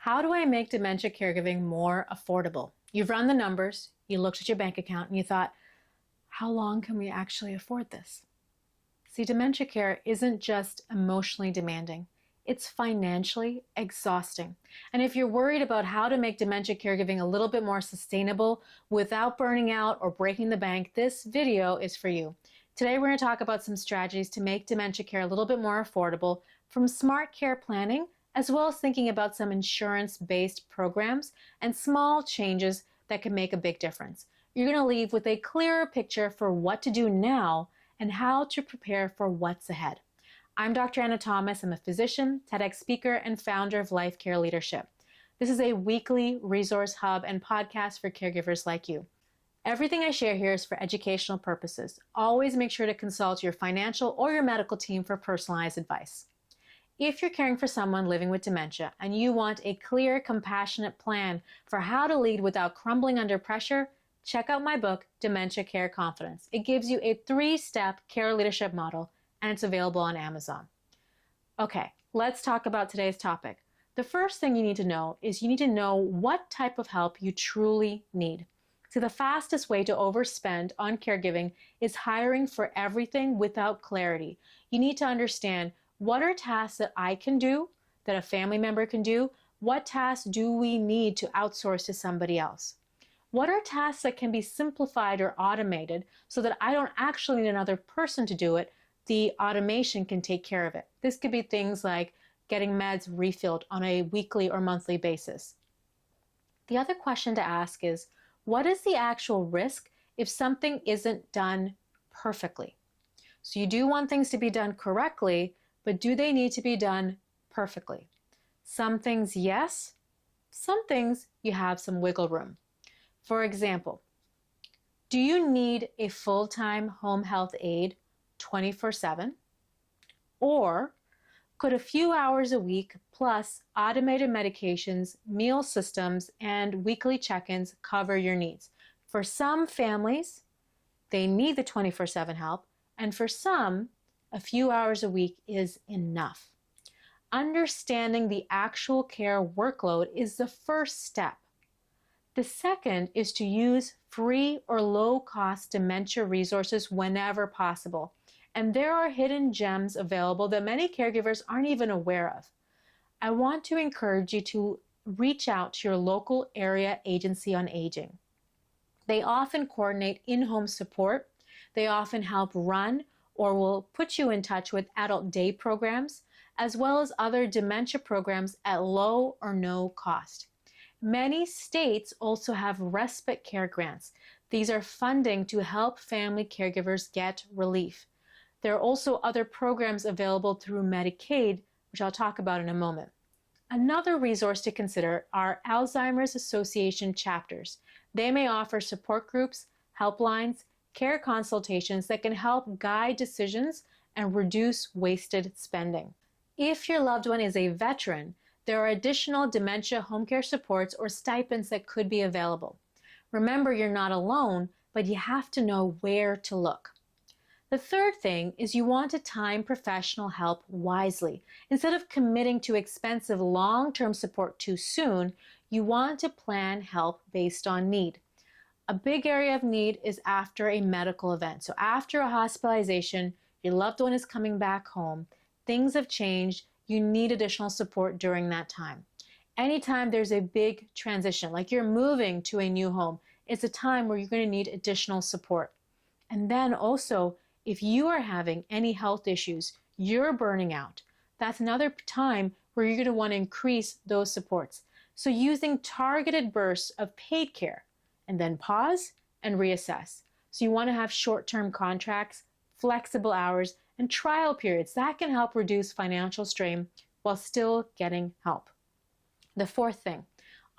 How do I make dementia caregiving more affordable? You've run the numbers, you looked at your bank account, and you thought, how long can we actually afford this? See, dementia care isn't just emotionally demanding, it's financially exhausting. And if you're worried about how to make dementia caregiving a little bit more sustainable without burning out or breaking the bank, this video is for you. Today, we're going to talk about some strategies to make dementia care a little bit more affordable, from smart care planning, as well as thinking about some insurance-based programs and small changes that can make a big difference. You're going to leave with a clearer picture for what to do now and how to prepare for what's ahead. I'm Dr. Anna Thomas. I'm a physician, TEDx speaker, and founder of Life Care Leadership. This is a weekly resource hub and podcast for caregivers like you. Everything I share here is for educational purposes. Always make sure to consult your financial or your medical team for personalized advice. If you're caring for someone living with dementia and you want a clear, compassionate plan for how to lead without crumbling under pressure, check out my book, Dementia Care Confidence. It gives you a 3-step care leadership model, and it's available on Amazon. Okay, let's talk about today's topic. The first thing you need to know is you need to know what type of help you truly need. So the fastest way to overspend on caregiving is hiring for everything without clarity. You need to understand, what are tasks that I can do, that a family member can do? What tasks do we need to outsource to somebody else? What are tasks that can be simplified or automated so that I don't actually need another person to do it? The automation can take care of it. This could be things like getting meds refilled on a weekly or monthly basis. The other question to ask is, what is the actual risk if something isn't done perfectly? So you do want things to be done correctly, but do they need to be done perfectly? Some things, yes. Some things, you have some wiggle room. For example, do you need a full-time home health aide 24/7? Or could a few hours a week plus automated medications, meal systems, and weekly check-ins cover your needs? For some families, they need the 24/7 help, and for some, a few hours a week is enough. Understanding the actual care workload is the first step. The second is to use free or low-cost dementia resources whenever possible. And there are hidden gems available that many caregivers aren't even aware of. I want to encourage you to reach out to your local area agency on aging. They often coordinate in-home support. They often help run or will put you in touch with adult day programs, as well as other dementia programs at low or no cost. Many states also have respite care grants. These are funding to help family caregivers get relief. There are also other programs available through Medicaid, which I'll talk about in a moment. Another resource to consider are Alzheimer's Association chapters. They may offer support groups, helplines, care consultations that can help guide decisions and reduce wasted spending. If your loved one is a veteran, there are additional dementia home care supports or stipends that could be available. Remember, you're not alone, but you have to know where to look. The third thing is you want to time professional help wisely. Instead of committing to expensive long-term support too soon, you want to plan help based on need. A big area of need is after a medical event. So after a hospitalization, your loved one is coming back home, things have changed, you need additional support during that time. Anytime there's a big transition, like you're moving to a new home, it's a time where you're going to need additional support. And then also, if you are having any health issues, you're burning out, that's another time where you're going to want to increase those supports. So using targeted bursts of paid care, and then pause and reassess. So you want to have short-term contracts, flexible hours, and trial periods. That can help reduce financial strain while still getting help. The fourth thing,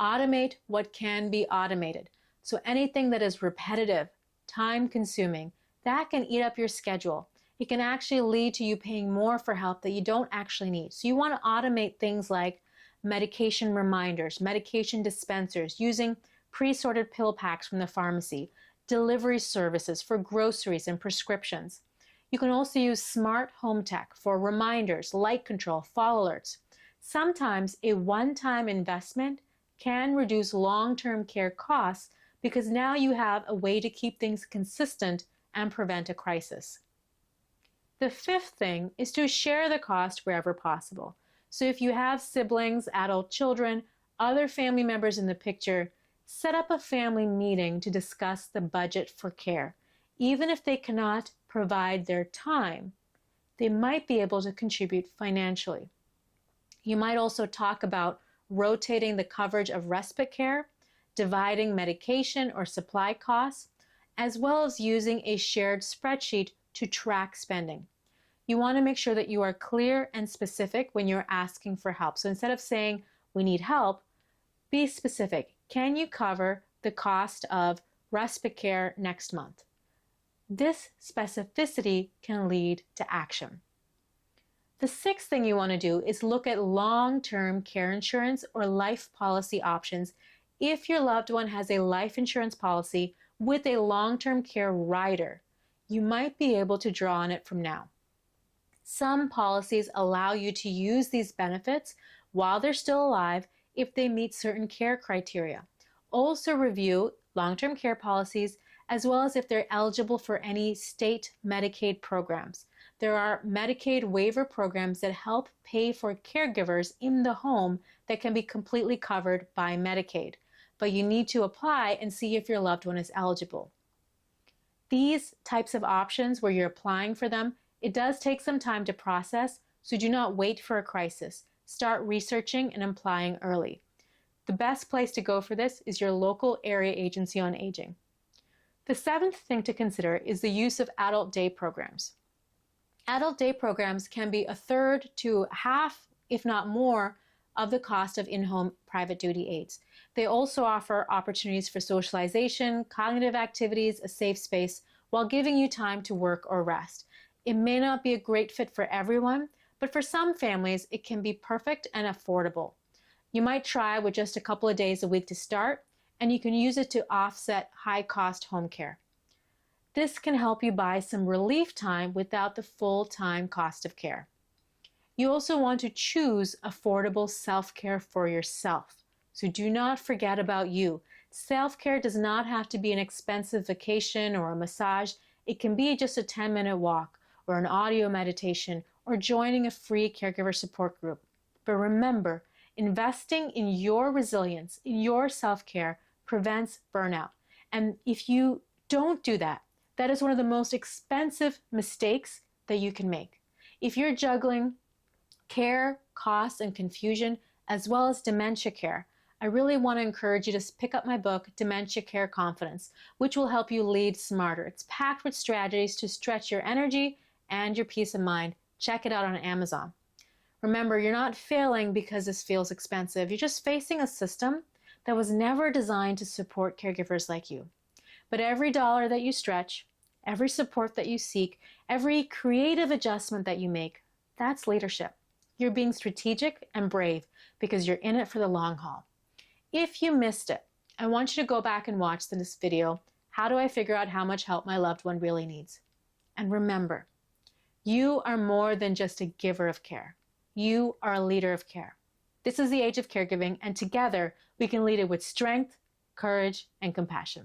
automate what can be automated. So anything that is repetitive, time-consuming, that can eat up your schedule. It can actually lead to you paying more for help that you don't actually need. So you want to automate things like medication reminders, medication dispensers, using pre-sorted pill packs from the pharmacy, delivery services for groceries and prescriptions. You can also use smart home tech for reminders, light control, fall alerts. Sometimes a one-time investment can reduce long-term care costs because now you have a way to keep things consistent and prevent a crisis. The fifth thing is to share the cost wherever possible. So if you have siblings, adult children, other family members in the picture, set up a family meeting to discuss the budget for care. Even if they cannot provide their time, they might be able to contribute financially. You might also talk about rotating the coverage of respite care, dividing medication or supply costs, as well as using a shared spreadsheet to track spending. You want to make sure that you are clear and specific when you're asking for help. So instead of saying, we need help, be specific. Can you cover the cost of respite care next month? This specificity can lead to action. The sixth thing you want to do is look at long-term care insurance or life policy options if your loved one has a life insurance policy with a long-term care rider. You might be able to draw on it from now. Some policies allow you to use these benefits while they're still alive if they meet certain care criteria. Also review long-term care policies as well as if they're eligible for any state Medicaid programs. There are Medicaid waiver programs that help pay for caregivers in the home that can be completely covered by Medicaid, but you need to apply and see if your loved one is eligible. These types of options where you're applying for them, it does take some time to process, so do not wait for a crisis. Start researching and applying early. The best place to go for this is your local area agency on aging. The seventh thing to consider is the use of adult day programs. Adult day programs can be a third to half, if not more, of the cost of in-home private duty aides. They also offer opportunities for socialization, cognitive activities, a safe space, while giving you time to work or rest. It may not be a great fit for everyone, but for some families, it can be perfect and affordable. You might try with just a couple of days a week to start, and you can use it to offset high-cost home care. This can help you buy some relief time without the full-time cost of care. You also want to choose affordable self-care for yourself. So do not forget about you. Self-care does not have to be an expensive vacation or a massage. It can be just a 10-minute walk or an audio meditation or joining a free caregiver support group. But remember, investing in your resilience, in your self-care, prevents burnout. And if you don't do that, that is one of the most expensive mistakes that you can make. If you're juggling care, costs, and confusion, as well as dementia care, I really want to encourage you to pick up my book, Dementia Care Confidence, which will help you lead smarter. It's packed with strategies to stretch your energy and your peace of mind. Check it out on Amazon. Remember, you're not failing because this feels expensive. You're just facing a system that was never designed to support caregivers like you. But every dollar that you stretch, every support that you seek, every creative adjustment that you make, that's leadership. You're being strategic and brave because you're in it for the long haul. If you missed it, I want you to go back and watch this video, How Do I Figure Out How Much Help My Loved One Really Needs? And remember, you are more than just a giver of care. You are a leader of care. This is the age of caregiving, and together we can lead it with strength, courage, and compassion.